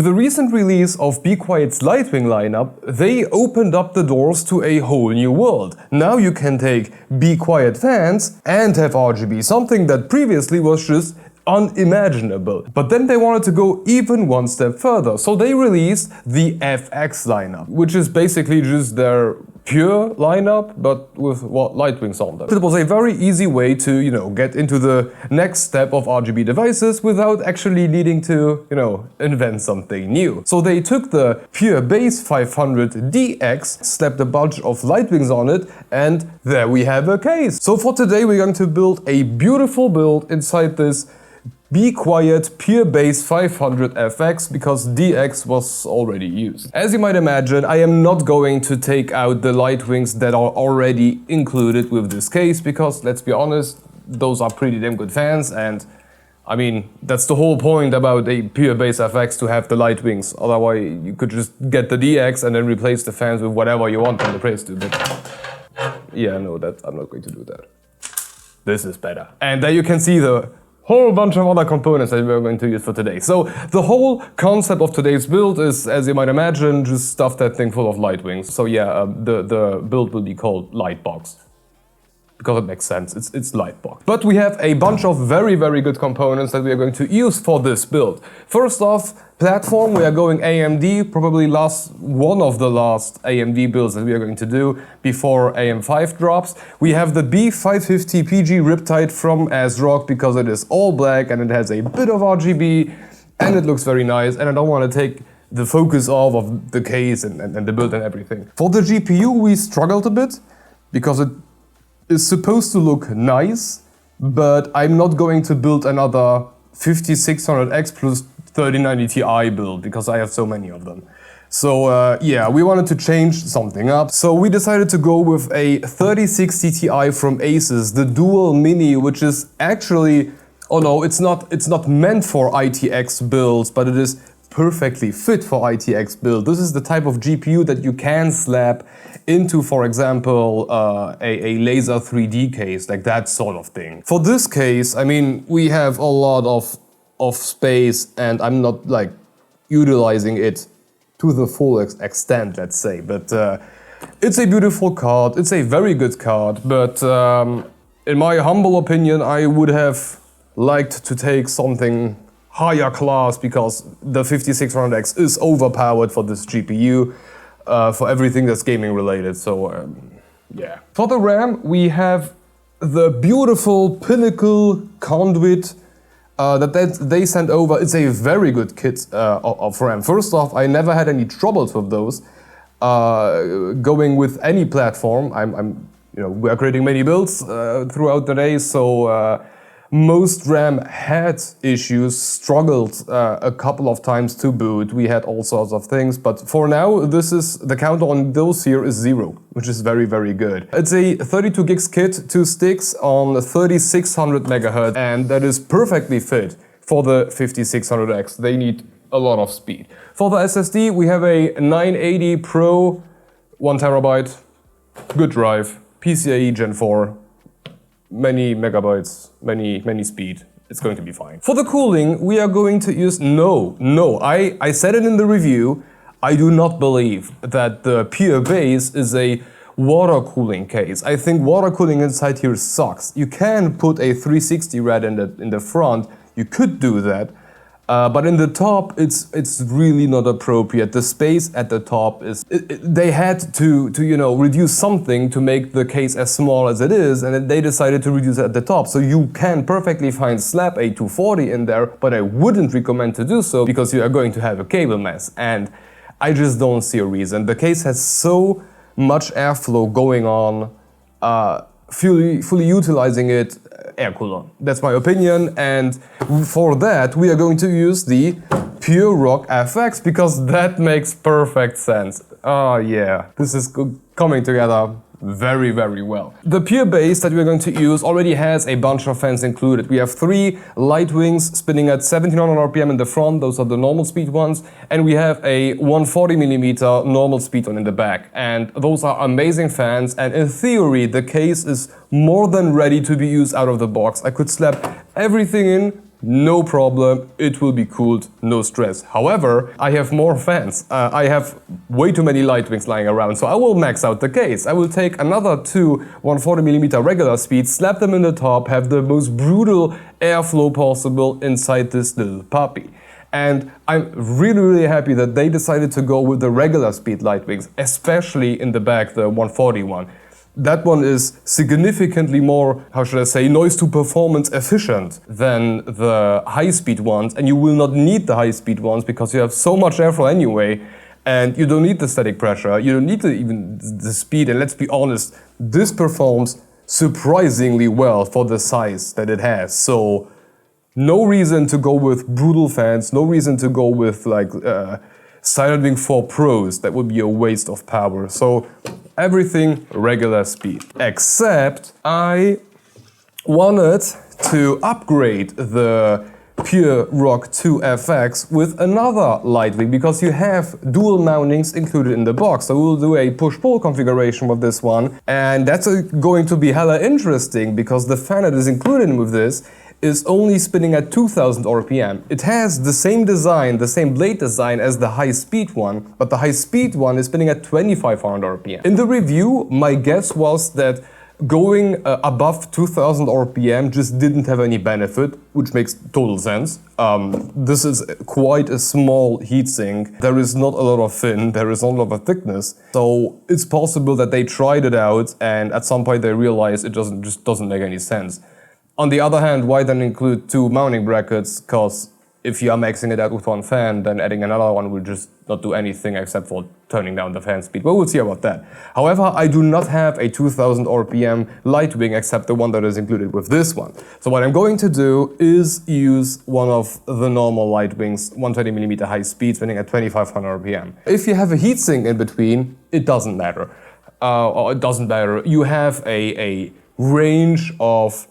With the recent release of Be Quiet's Lightwing lineup, they opened up the doors to a whole new world. Now you can take Be Quiet fans and have RGB, something that previously was just unimaginable. But then they wanted to go even one step further, so they released the FX lineup, which is basically just their pure lineup, but with Lightwings on them. It was a very easy way to, get into the next step of RGB devices without actually needing to, invent something new. So they took the pure base 500DX, slapped a bunch of Lightwings on it, and there we have a case. So for today we're going to build a beautiful build inside this Be Quiet Pure Base 500 FX, because DX was already used. As you might imagine, I am not going to take out the Lightwings that are already included with this case, because let's be honest, those are pretty damn good fans, and I mean, that's the whole point about a Pure Base FX, to have the Lightwings. Otherwise, you could just get the DX and then replace the fans with whatever you want on the praise to. But yeah, no, I'm not going to do that. This is better. And there you can see the whole bunch of other components that we're going to use for today. So the whole concept of today's build is, as you might imagine, just stuff that thing full of Lightwings. So yeah, the build will be called LightBox, because it makes sense, it's LightBox. But we have a bunch of very, very good components that we are going to use for this build. First off, platform, we are going AMD, probably one of the last AMD builds that we are going to do before AM5 drops. We have the B550PG Riptide from Asrock, because it is all black and it has a bit of RGB and it looks very nice, and I don't want to take the focus off of the case and the build and everything. For the GPU we struggled a bit, because it is supposed to look nice, but I'm not going to build another 5600X plus 3090 Ti build, because I have so many of them. So yeah, we wanted to change something up. So we decided to go with a 3060 Ti from Asus, the Dual Mini, which is actually, oh no, it's not meant for ITX builds, but it is perfectly fit for ITX build. This is the type of GPU that you can slap into, for example, a laser 3D case, like that sort of thing. For this case, I mean, we have a lot of space, and I'm not like utilizing it to the full extent, let's say. But it's a beautiful card, it's a very good card, but in my humble opinion, I would have liked to take something higher class, because the 5600X is overpowered for this GPU, for everything that's gaming related, so yeah. For the RAM, we have the beautiful Pinnacle Conduit that they sent over. It's a very good kit of RAM. First off, I never had any troubles with those. Going with any platform, we are creating many builds throughout the day, so most RAM had issues, struggled a couple of times to boot. We had all sorts of things, but for now, the count on those here is 0, which is very, very good. It's a 32 gigs kit, 2 sticks on 3600 MHz, and that is perfectly fit for the 5600X. They need a lot of speed. For the SSD, we have a 980 Pro, 1 TB, good drive, PCIe Gen 4. Many megabytes, many speed. It's going to be fine. For the cooling, we are going to use, I said it in the review, I do not believe that the Pure Base is a water cooling case. I think water cooling inside here sucks. You can put a 360 rad in the front, you could do that, but in the top, it's really not appropriate. The space at the top is... they had to reduce something to make the case as small as it is, and they decided to reduce it at the top. So you can perfectly fine slap a 240 in there, but I wouldn't recommend to do so, because you are going to have a cable mess, and I just don't see a reason. The case has so much airflow going on, fully utilizing it, air cooler. That's my opinion, and for that we are going to use the Pure Rock FX, because that makes perfect sense. Oh yeah, this is coming together very, very well. The Pure Base that we're going to use already has a bunch of fans included. We have 3 Lightwings spinning at 1700 RPM in the front, those are the normal speed ones, and we have a 140mm normal speed one in the back. And those are amazing fans, and in theory the case is more than ready to be used out of the box. I could slap everything in no problem, it will be cooled, no stress. However, I have more fans. I have way too many Lightwings lying around, so I will max out the case. I will take another two 140mm regular speeds, slap them in the top, have the most brutal airflow possible inside this little puppy. And I'm really happy that they decided to go with the regular speed Lightwings, especially in the back, the 141. That one is significantly more, how should I say, noise to performance efficient than the high speed ones, and you will not need the high speed ones because you have so much airflow anyway, and you don't need the static pressure, you don't need even the speed, and let's be honest, this performs surprisingly well for the size that it has. So no reason to go with brutal fans, no reason to go with like Silentwing 4 Pros, that would be a waste of power. So everything regular speed. Except I wanted to upgrade the Pure Rock 2 FX with another Lightwing because you have dual mountings included in the box. So we'll do a push-pull configuration with this one, and that's going to be hella interesting because the fan that is included with this is only spinning at 2000 RPM. It has the same design, the same blade design as the high-speed one, but the high-speed one is spinning at 2500 RPM. In the review, my guess was that going above 2000 RPM just didn't have any benefit, which makes total sense. This is quite a small heatsink. There is not a lot of fin, there is not a lot of thickness. So it's possible that they tried it out and at some point they realized it just doesn't make any sense. On the other hand, why then include two mounting brackets? Because if you are maxing it out with one fan, then adding another one will just not do anything except for turning down the fan speed. But we'll see about that. However, I do not have a 2000 RPM Lightwing except the one that is included with this one. So what I'm going to do is use one of the normal Lightwings, 120mm high speed, spinning at 2500 RPM. If you have a heatsink in between, it doesn't matter. Or it doesn't matter. You have a range of.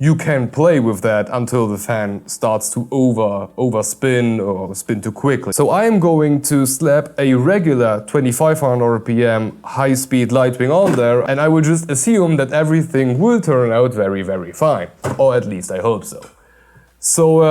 You can play with that until the fan starts to overspin or spin too quickly. So I am going to slap a regular 2500 RPM high-speed Lightwing on there, and I will just assume that everything will turn out very fine. Or at least I hope so. So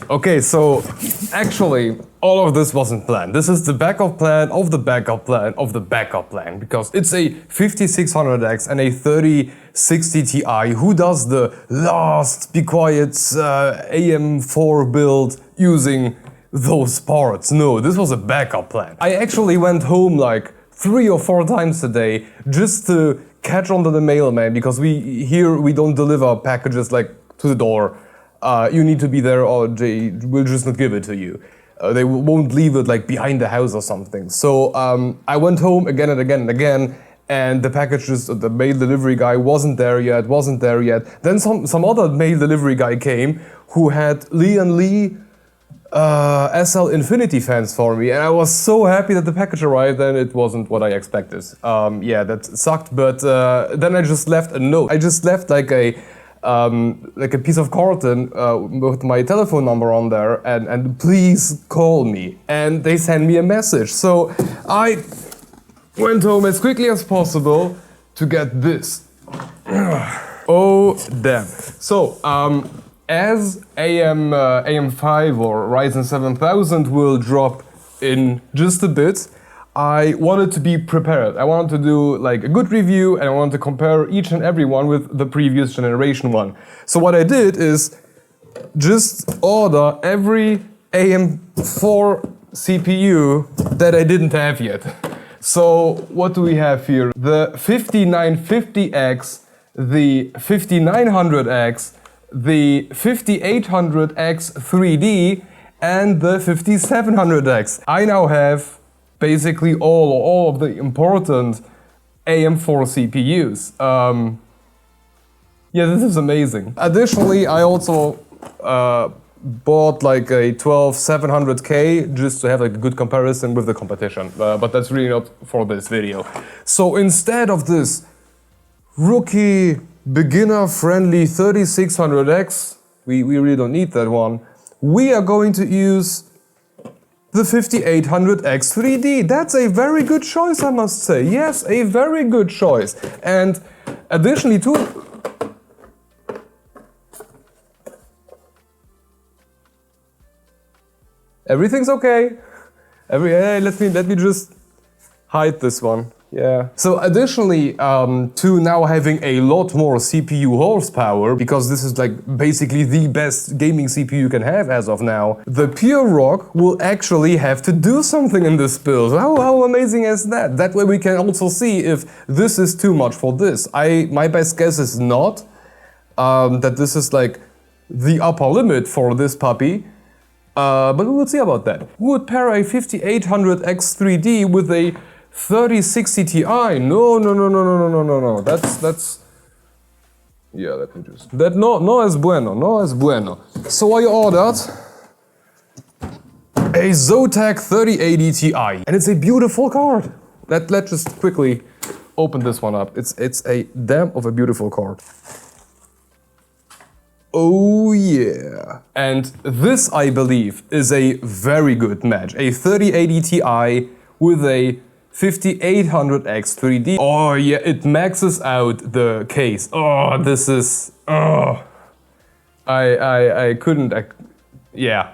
Okay, so actually all of this wasn't planned. This is the backup plan of the backup plan of the backup plan, because it's a 5600X and a 3060 Ti who does the last Be Quiet AM4 build using those parts. No, this was a backup plan. I actually went home like 3 or 4 times a day just to catch on to the mailman, because we don't deliver packages like to the door. You need to be there or they will just not give it to you. They won't leave it like behind the house or something. So I went home again and again and again, and the packages, the mail delivery guy wasn't there yet. Then some other mail delivery guy came who had Lee & Lee SL Infinity fans for me, and I was so happy that the package arrived, and it wasn't what I expected. Yeah, that sucked, but then I just left a note. I just left like a piece of carton with my telephone number on there, and please call me. And they sent me a message. So I went home as quickly as possible to get this. Oh damn. So as AM5 or Ryzen 7000 will drop in just a bit, I wanted to be prepared. I wanted to do like a good review, and I wanted to compare each and every one with the previous generation one. So what I did is just order every AM4 CPU that I didn't have yet. So what do we have here? The 5950X, the 5900X, the 5800X 3D, and the 5700X. I now have basically all of the important AM4 CPUs. Yeah, this is amazing. Additionally, I also bought like a 12700K just to have a good comparison with the competition, but that's really not for this video. So instead of this rookie beginner-friendly 3600X, we really don't need that one, we are going to use the 5800X 3D. That's a very good choice, I must say. Yes, a very good choice. And Additionally too... Everything's okay. Hey, let me just hide this one. Yeah. So additionally to now having a lot more CPU horsepower, because this is like basically the best gaming CPU you can have as of now, the Pure Rock will actually have to do something in this build. How amazing is that? That way we can also see if this is too much for this. My best guess is not that this is like the upper limit for this puppy. But we will see about that. We would pair a 5800X 3D with a 3060 Ti. No. That's... Yeah, let me just... No es bueno. So I ordered a Zotac 3080 Ti. And it's a beautiful card. Let's just quickly open this one up. It's a damn of a beautiful card. Oh yeah. And this, I believe, is a very good match. A 3080 Ti with a 5800X 3D. Oh yeah, it maxes out the case. Oh, this is... Oh. I couldn't... yeah.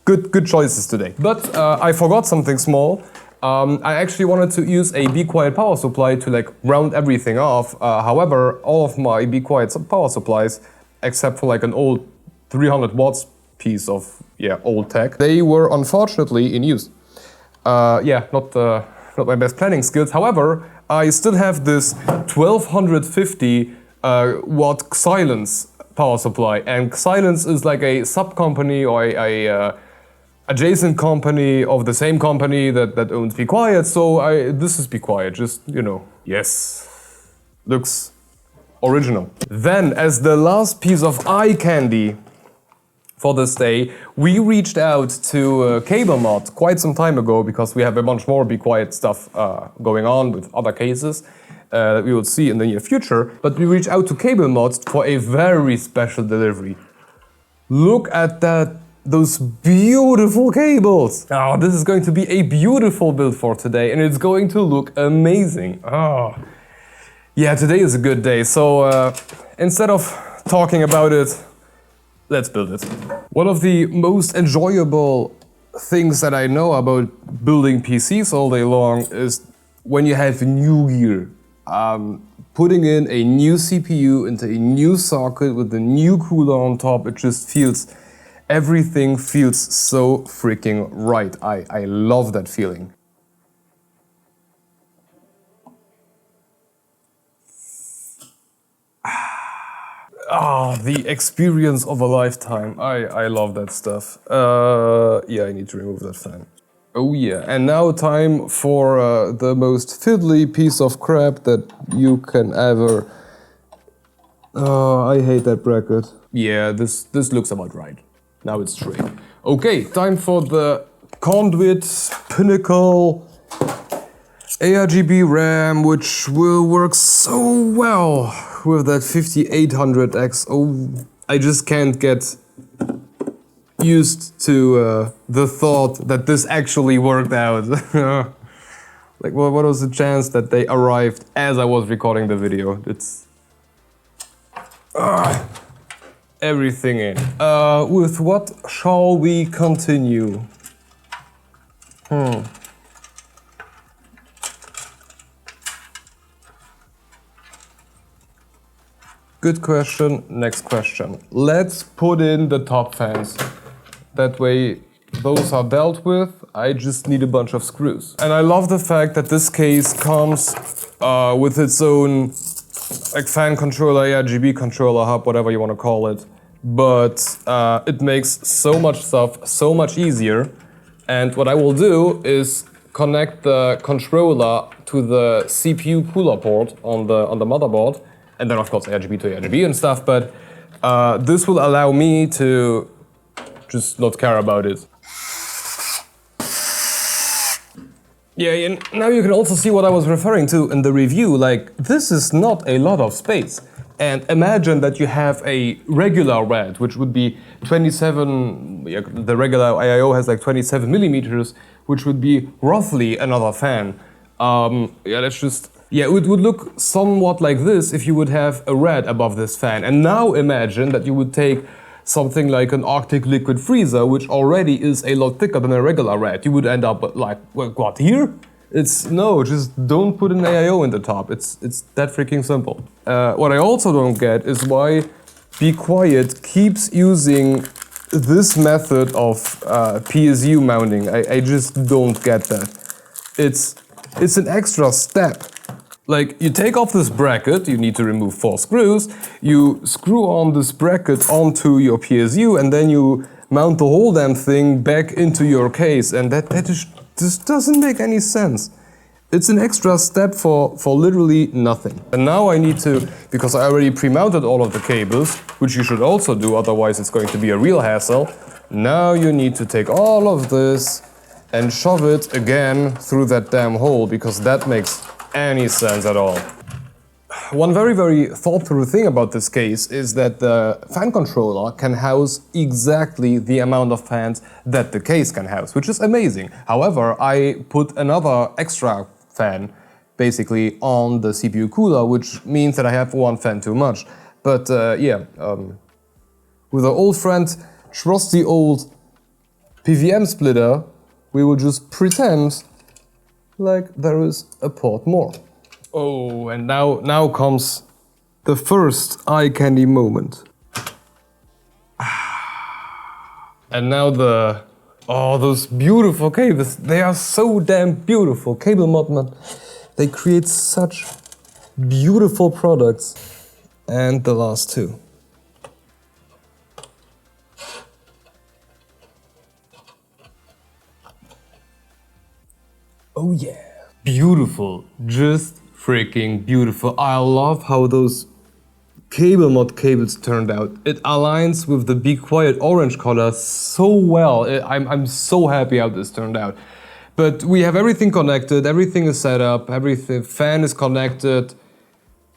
Good choices today. But I forgot something small. I actually wanted to use a Be Quiet power supply to like round everything off. However, all of my Be Quiet power supplies, except for like an old 300 watts piece of, old tech, they were unfortunately in use. Not my best planning skills. However, I still have this 1250 watt Silence power supply, and Silence is like a sub-company or a adjacent company of the same company that owns Be Quiet, so this is Be Quiet, just, you know, yes, looks original. Then, as the last piece of eye candy for this day, we reached out to Cablemod quite some time ago, because we have a bunch more Be Quiet stuff going on with other cases that we will see in the near future, but we reached out to Cablemod for a very special delivery. Look at those beautiful cables! Oh, this is going to be a beautiful build for today, and it's going to look amazing. Oh. Yeah, today is a good day, so instead of talking about it, let's build it. One of the most enjoyable things that I know about building PCs all day long is when you have new gear. Putting in a new CPU into a new socket with a new cooler on top, it just feels... everything feels so freaking right. I love that feeling. The experience of a lifetime. I love that stuff. Yeah, I need to remove that fan. Oh yeah, and now time for the most fiddly piece of crap that you can ever... I hate that bracket. Yeah, this looks about right. Now it's straight. Okay, time for the Conduit Pinnacle ARGB RAM, which will work so well with that 5800X. Oh, I just can't get used to the thought that this actually worked out. Like, what was the chance that they arrived as I was recording the video? It's... everything in. With what shall we continue? Good question, next question. Let's put in the top fans. That way those are dealt with. I just need a bunch of screws. And I love the fact that this case comes with its own like fan controller, ARGB controller, hub, whatever you want to call it. But it makes so much stuff so much easier. And what I will do is connect the controller to the CPU cooler port on the motherboard, and then of course ARGB to ARGB and stuff. But this will allow me to just not care about it. Yeah, and now you can also see what I was referring to in the review. Like, this is not a lot of space. And imagine that you have a regular RAD, which would be 27, the regular IIO has like 27 millimeters, which would be roughly another fan. Yeah, let's just Yeah, it would look somewhat like this if you would have a red above this fan. And now imagine that you would take something like an Arctic liquid freezer, which already is a lot thicker than a regular red. You would end up like, what, here? No, just don't put an AIO in the top. It's that freaking simple. What I also don't get is why Be Quiet keeps using this method of PSU mounting. I just don't get that. It's an extra step. Like, you take off this bracket, you need to remove 4 screws, you screw on this bracket onto your PSU, and then you mount the whole damn thing back into your case, and that just doesn't make any sense. It's an extra step for literally nothing. And now I need to, because I already pre-mounted all of the cables, which you should also do, otherwise it's going to be a real hassle. Now you need to take all of this and shove it again through that damn hole, because that makes any sense at all. One very, very thought-through thing about this case is that the fan controller can house exactly the amount of fans that the case can house, which is amazing. However, I put another extra fan basically on the CPU cooler, which means that I have one fan too much. But with our old friend, trusty old PVM splitter, we will just pretend like there is a port more. Oh, and now comes the first eye candy moment. And now those beautiful cables, they are so damn beautiful. Cablemod, man, they create such beautiful products. And the last two. Oh yeah. Beautiful, just freaking beautiful. I love how those Cablemod cables turned out. It aligns with the Be Quiet orange color so well. I'm so happy how this turned out. But we have everything connected, everything is set up, everything, fan is connected,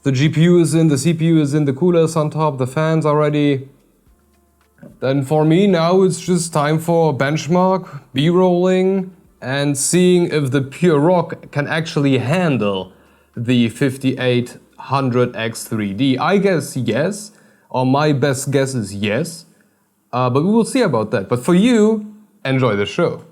the GPU is in, the CPU is in, the cooler is on top, the fans are ready. Then for me now it's just time for benchmark, B-rolling, and seeing if the Pure Rock can actually handle the 5800X3D. I guess yes, or my best guess is yes, but we will see about that. But for you, enjoy the show.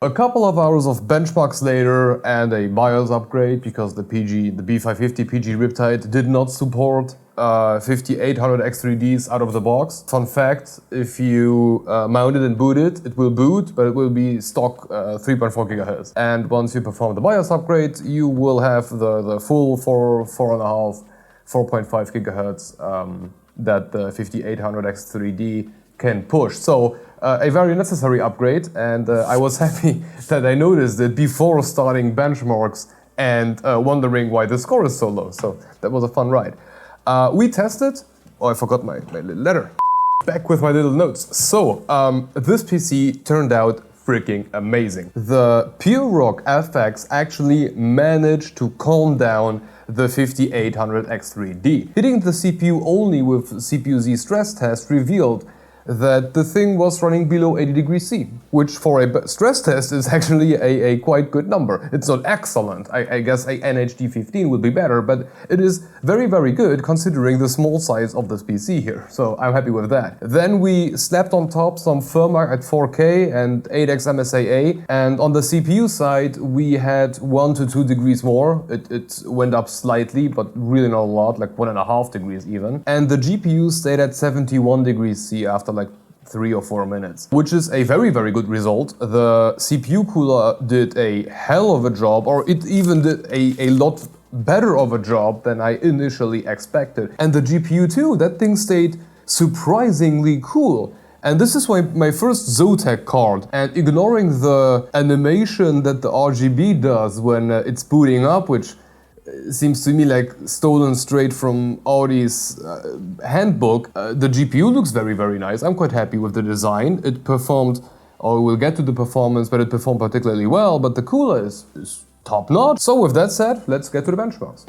A couple of hours of benchmarks later and a BIOS upgrade because the B550 PG Riptide did not support 5800X3Ds out of the box. Fun fact, if you mount it and boot it, it will boot, but it will be stock 3.4 GHz. And once you perform the BIOS upgrade, you will have the full 4.5, 4.5 GHz that the 5800X3D can push. So a very necessary upgrade, and I was happy that I noticed it before starting benchmarks and wondering why the score is so low. So that was a fun ride. We tested, oh, I forgot my little letter. Back with my little notes. So this PC turned out freaking amazing. The Pure Rock FX actually managed to calm down the 5800X3D. Hitting the CPU only with CPU-Z stress test revealed that the thing was running below 80 degrees C. which for a stress test is actually a quite good number. It's not excellent. I guess a NHD 15 would be better, but it is very, very good considering the small size of this PC here. So I'm happy with that. Then we slapped on top some firmware at 4K and 8x MSAA, and on the CPU side we had 1 to 2 degrees more. It went up slightly, but really not a lot, like 1.5 degrees even. And the GPU stayed at 71 degrees C after like 3 or 4 minutes, which is a very, very good result. The CPU cooler did a hell of a job, or it even did a lot better of a job than I initially expected. And the GPU too, that thing stayed surprisingly cool. And this is my first Zotac card, and ignoring the animation that the RGB does when it's booting up, which seems to me like stolen straight from Audi's handbook, the GPU looks very, very nice. I'm quite happy with the design. It performed, or we'll get to the performance, but it performed particularly well, but the cooler is top notch. So with that said, let's get to the benchmarks.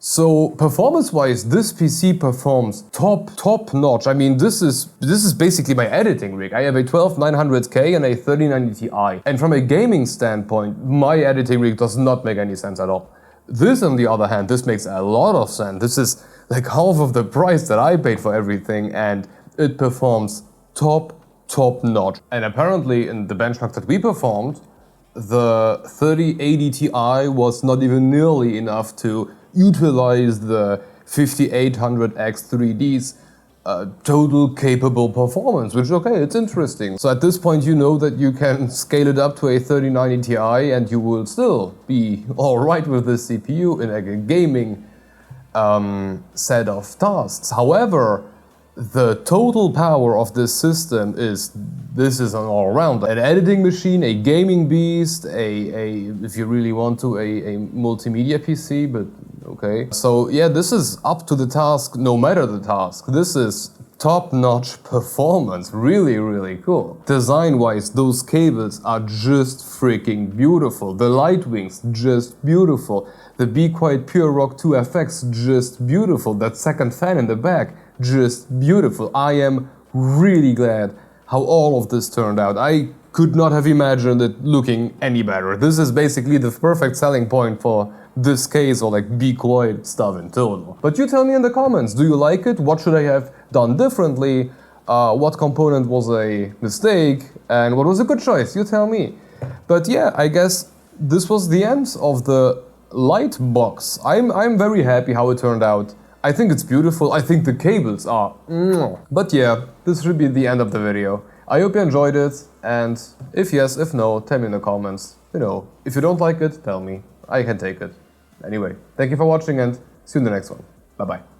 So performance-wise, this PC performs top notch. I mean, this is basically my editing rig. I have a 12900K and a 3090 Ti. And from a gaming standpoint, my editing rig does not make any sense at all. This, on the other hand, this makes a lot of sense. This is like half of the price that I paid for everything, and it performs top notch. And apparently in the benchmark that we performed, the 3080 Ti was not even nearly enough to utilize the 5800X 3D's total capable performance, which, okay, it's interesting. So at this point you know that you can scale it up to a 3090 Ti and you will still be alright with the CPU in like a gaming set of tasks. However, the total power of this system is an all-round. An editing machine, a gaming beast, if you really want to, a multimedia PC, but okay. So yeah, this is up to the task no matter the task. This is top-notch performance, really, really cool. Design-wise, those cables are just freaking beautiful. The light wings, just beautiful. The Be Quiet Pure Rock 2 FX, just beautiful. That second fan in the back, just beautiful. I am really glad how all of this turned out. I could not have imagined it looking any better. This is basically the perfect selling point for this case, or like Be Quiet stuff in total. But you tell me in the comments, do you like it? What should I have done differently? What component was a mistake? And what was a good choice? You tell me. But yeah, I guess this was the end of the LightBox. I'm very happy how it turned out. I think it's beautiful. I think the cables are... But yeah, this should be the end of the video. I hope you enjoyed it, and if yes, if no, tell me in the comments. You know, if you don't like it, tell me. I can take it. Anyway, thank you for watching and see you in the next one. Bye bye.